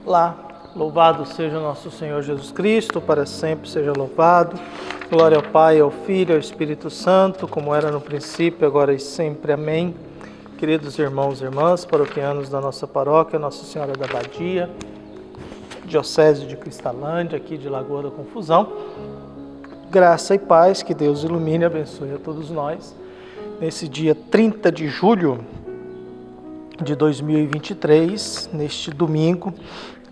Lá, louvado seja o nosso Senhor Jesus Cristo, para sempre seja louvado. Glória ao Pai, ao Filho e ao Espírito Santo, como era no princípio, agora e sempre. Amém. Queridos irmãos e irmãs, paroquianos da nossa paróquia, Nossa Senhora da Badia, Diocese de Cristalândia, aqui de Lagoa da Confusão, graça e paz, que Deus ilumine e abençoe a todos nós. Nesse dia 30 de julho de 2023, neste domingo,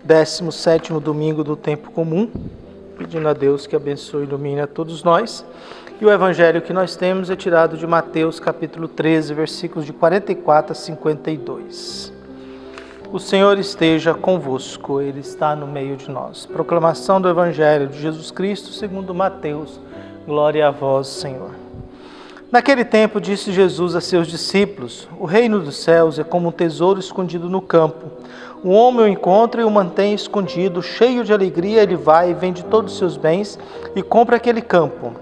17º domingo do tempo comum, pedindo a Deus que abençoe e ilumine a todos nós. E o evangelho que nós temos é tirado de Mateus capítulo 13, versículos de 44 a 52. O Senhor esteja convosco, Ele está no meio de nós. Proclamação do evangelho de Jesus Cristo segundo Mateus. Glória a vós, Senhor. Naquele tempo disse Jesus a seus discípulos: o reino dos céus é como um tesouro escondido no campo. Um homem o encontra e o mantém escondido, cheio de alegria, ele vai e vende todos os seus bens e compra aquele campo.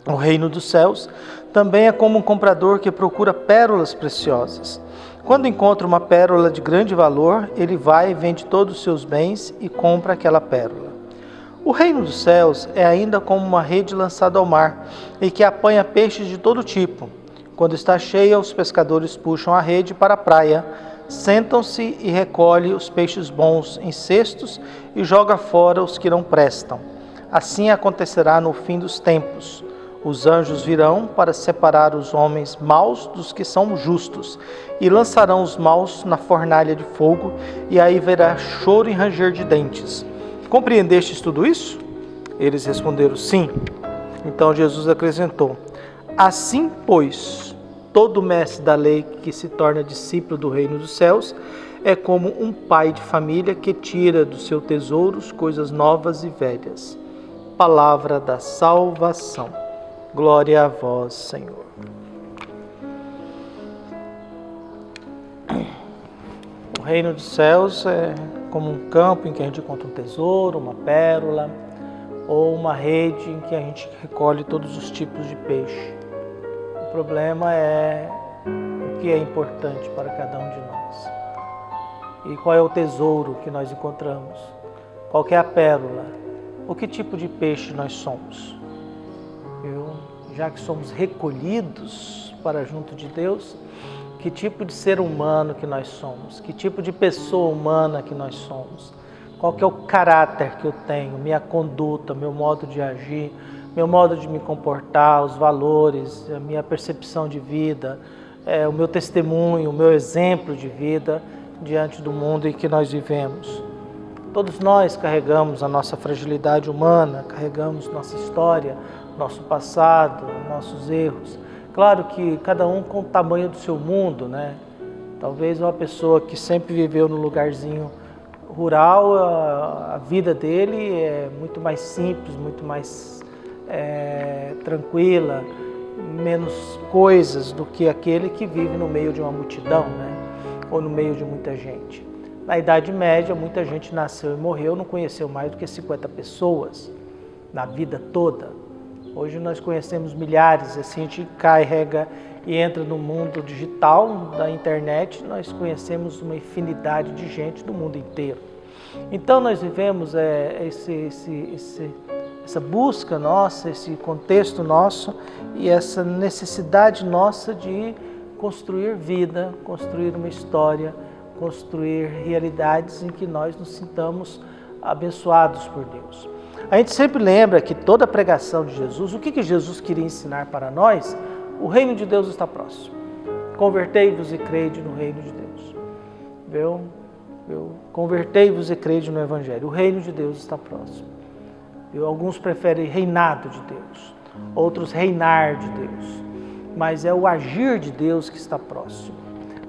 O reino dos céus também é como um comprador que procura pérolas preciosas. Quando encontra uma pérola de grande valor, ele vai e vende todos os seus bens e compra aquela pérola. O reino dos céus é ainda como uma rede lançada ao mar e que apanha peixes de todo tipo. Quando está cheia, os pescadores puxam a rede para a praia, sentam-se e recolhem os peixes bons em cestos e jogam fora os que não prestam. Assim acontecerá no fim dos tempos. Os anjos virão para separar os homens maus dos que são justos e lançarão os maus na fornalha de fogo, e aí haverá choro e ranger de dentes. Compreendestes tudo isso? Eles responderam: sim. Então Jesus acrescentou: assim, pois, todo mestre da lei que se torna discípulo do reino dos céus é como um pai de família que tira dos seus tesouros coisas novas e velhas. Palavra da salvação. Glória a vós, Senhor. O reino dos céus é como um campo em que a gente encontra um tesouro, uma pérola, ou uma rede em que a gente recolhe todos os tipos de peixe. O problema é o que é importante para cada um de nós. E qual é o tesouro que nós encontramos? Qual que é a pérola? O que tipo de peixe nós somos? Já que somos recolhidos para junto de Deus, que tipo de ser humano que nós somos? Que tipo de pessoa humana que nós somos? Qual que é o caráter que eu tenho, minha conduta, meu modo de agir, meu modo de me comportar, os valores, a minha percepção de vida, o meu testemunho, o meu exemplo de vida diante do mundo em que nós vivemos. Todos nós carregamos a nossa fragilidade humana, carregamos nossa história, nosso passado, nossos erros. Claro que cada um com o tamanho do seu mundo, né? Talvez uma pessoa que sempre viveu no lugarzinho rural, a vida dele é muito mais simples, muito mais tranquila, menos coisas do que aquele que vive no meio de uma multidão, né? Ou no meio de muita gente. Na Idade Média, muita gente nasceu e morreu, não conheceu mais do que 50 pessoas na vida toda. Hoje nós conhecemos milhares, assim a gente carrega e entra no mundo digital da internet, nós conhecemos uma infinidade de gente do mundo inteiro. Então nós vivemos essa busca nossa, esse contexto nosso e essa necessidade nossa de construir vida, construir uma história, construir realidades em que nós nos sintamos abençoados por Deus. A gente sempre lembra que toda a pregação de Jesus, o que Jesus queria ensinar para nós? O reino de Deus está próximo. Convertei-vos e crede no reino de Deus. Convertei-vos e crede no Evangelho. O reino de Deus está próximo. Alguns preferem reinado de Deus, outros reinar de Deus. Mas é o agir de Deus que está próximo.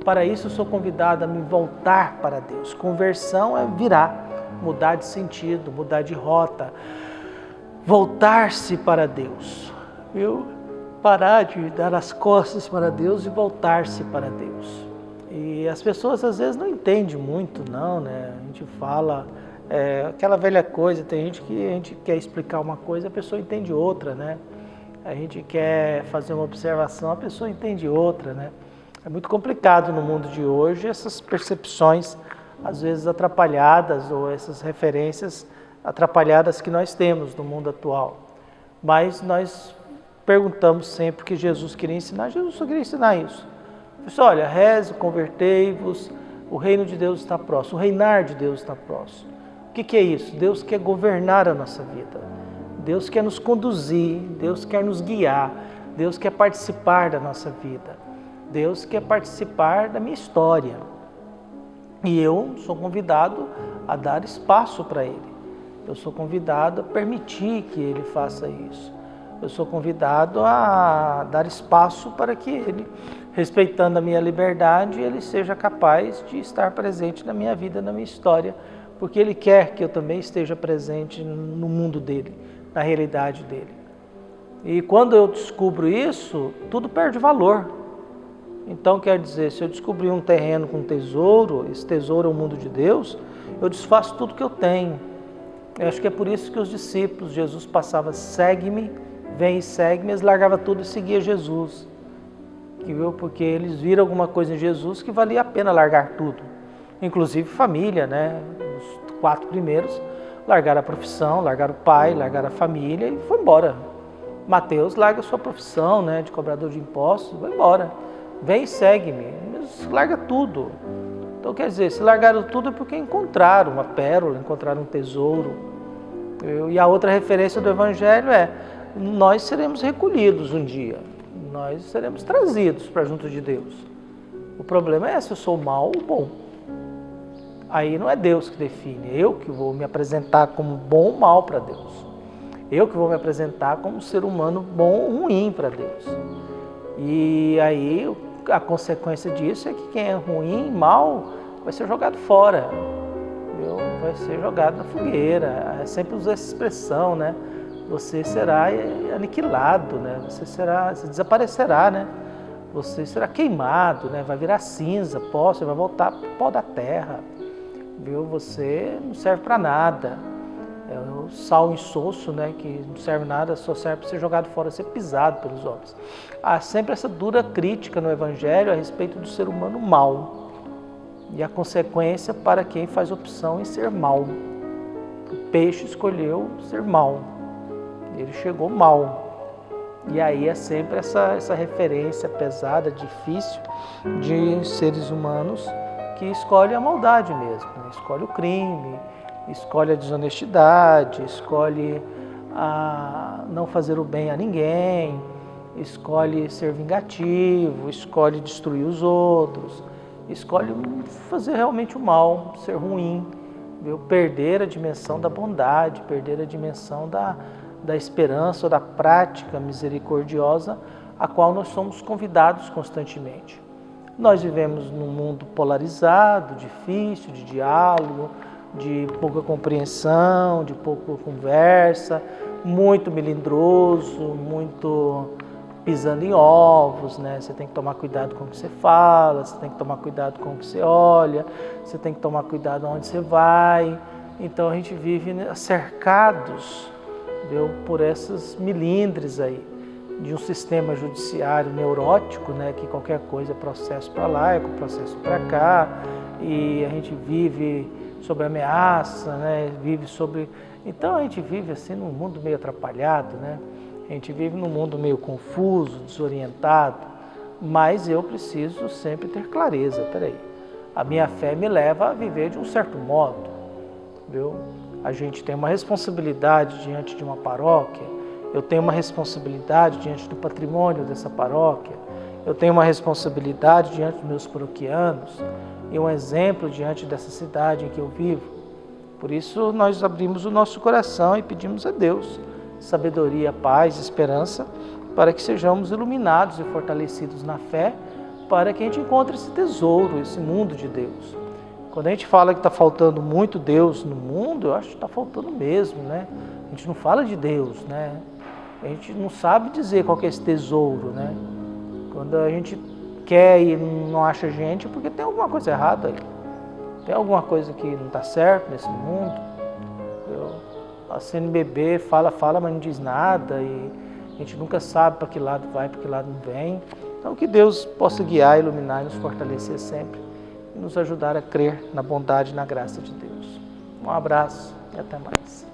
Para isso eu sou convidado a me voltar para Deus. Conversão é virar. Mudar de sentido, mudar de rota, voltar-se para Deus. Parar de dar as costas para Deus e voltar-se para Deus. E as pessoas às vezes não entendem muito, não, né? A gente fala aquela velha coisa, tem gente que a gente quer explicar uma coisa, a pessoa entende outra, né? A gente quer fazer uma observação, a pessoa entende outra, né? É muito complicado no mundo de hoje essas percepções às vezes atrapalhadas, ou essas referências atrapalhadas que nós temos no mundo atual. Mas nós perguntamos sempre o que Jesus queria ensinar. Jesus só queria ensinar isso. Ele disse, olha, reze, convertei-vos, o reino de Deus está próximo, o reinar de Deus está próximo. O que é isso? Deus quer governar a nossa vida. Deus quer nos conduzir, Deus quer nos guiar, Deus quer participar da nossa vida. Deus quer participar da minha história. E eu sou convidado a dar espaço para Ele. Eu sou convidado a permitir que Ele faça isso. Eu sou convidado a dar espaço para que Ele, respeitando a minha liberdade, Ele seja capaz de estar presente na minha vida, na minha história, porque Ele quer que eu também esteja presente no mundo dEle, na realidade dEle. E quando eu descubro isso, tudo perde valor. Então, quer dizer, se eu descobrir um terreno com tesouro, esse tesouro é o mundo de Deus, eu desfaço tudo que eu tenho. Eu acho que é por isso que os discípulos, Jesus passava, segue-me, vem e segue-me, eles largavam tudo e seguiam Jesus. Porque eles viram alguma coisa em Jesus que valia a pena largar tudo. Inclusive família, né? Os 4 primeiros largaram a profissão, largaram o pai, largaram a família e foi embora. Mateus larga a sua profissão, né, de cobrador de impostos, vai embora. Vem e segue-me, eles largam tudo. Então quer dizer, se largaram tudo é porque encontraram uma pérola, encontraram um tesouro. E a outra referência do Evangelho é, nós seremos recolhidos um dia, nós seremos trazidos para junto de Deus. O problema é se eu sou mal ou bom. Aí não é Deus que define, eu que vou me apresentar como bom ou mal para Deus. Eu que vou me apresentar como um ser humano bom ou ruim para Deus. E aí a consequência disso é que quem é ruim, mal, vai ser jogado fora, viu? Vai ser jogado na fogueira. Eu sempre uso essa expressão, né? Você será aniquilado, né? Você desaparecerá, né? Você será queimado, né? Vai virar cinza, pó, você vai voltar para o pó da terra, viu? Você não serve para nada. É o sal insosso, né, que não serve nada, só serve para ser jogado fora, ser pisado pelos homens. Há sempre essa dura crítica no Evangelho a respeito do ser humano mau e a consequência para quem faz opção em ser mau. O peixe escolheu ser mau, ele chegou mau. E aí é sempre essa referência pesada, difícil de seres humanos que escolhem a maldade mesmo, né? Escolhe o crime, escolhe a desonestidade, escolhe não fazer o bem a ninguém, escolhe ser vingativo, escolhe destruir os outros, escolhe fazer realmente o mal, ser ruim, viu? Perder a dimensão da bondade, perder a dimensão da esperança ou da prática misericordiosa a qual nós somos convidados constantemente. Nós vivemos num mundo polarizado, difícil, de diálogo, de pouca compreensão, de pouca conversa, muito melindroso, muito pisando em ovos, né? Você tem que tomar cuidado com o que você fala, você tem que tomar cuidado com o que você olha, você tem que tomar cuidado onde você vai. Então a gente vive cercados, viu, por essas milindres aí, de um sistema judiciário neurótico, né? Que qualquer coisa é processo para lá, é processo para cá, e a gente vive sobre ameaça, né? Então a gente vive assim num mundo meio atrapalhado, né? A gente vive num mundo meio confuso, desorientado, mas eu preciso sempre ter clareza. Peraí, a minha fé me leva a viver de um certo modo, viu? A gente tem uma responsabilidade diante de uma paróquia, eu tenho uma responsabilidade diante do patrimônio dessa paróquia, eu tenho uma responsabilidade diante dos meus paroquianos, e um exemplo diante dessa cidade em que eu vivo. Por isso nós abrimos o nosso coração e pedimos a Deus sabedoria, paz, esperança, para que sejamos iluminados e fortalecidos na fé, para que a gente encontre esse tesouro, esse mundo de Deus. Quando a gente fala que está faltando muito Deus no mundo, eu acho que está faltando mesmo, né? A gente não fala de Deus, né? A gente não sabe dizer qual que é esse tesouro, né? Quando a gente quer e não acha gente, porque tem alguma coisa errada aí. Tem alguma coisa que não está certo nesse mundo. A CNBB fala, mas não diz nada, e a gente nunca sabe para que lado vai, para que lado não vem. Então que Deus possa guiar, iluminar e nos fortalecer sempre e nos ajudar a crer na bondade e na graça de Deus. Um abraço e até mais.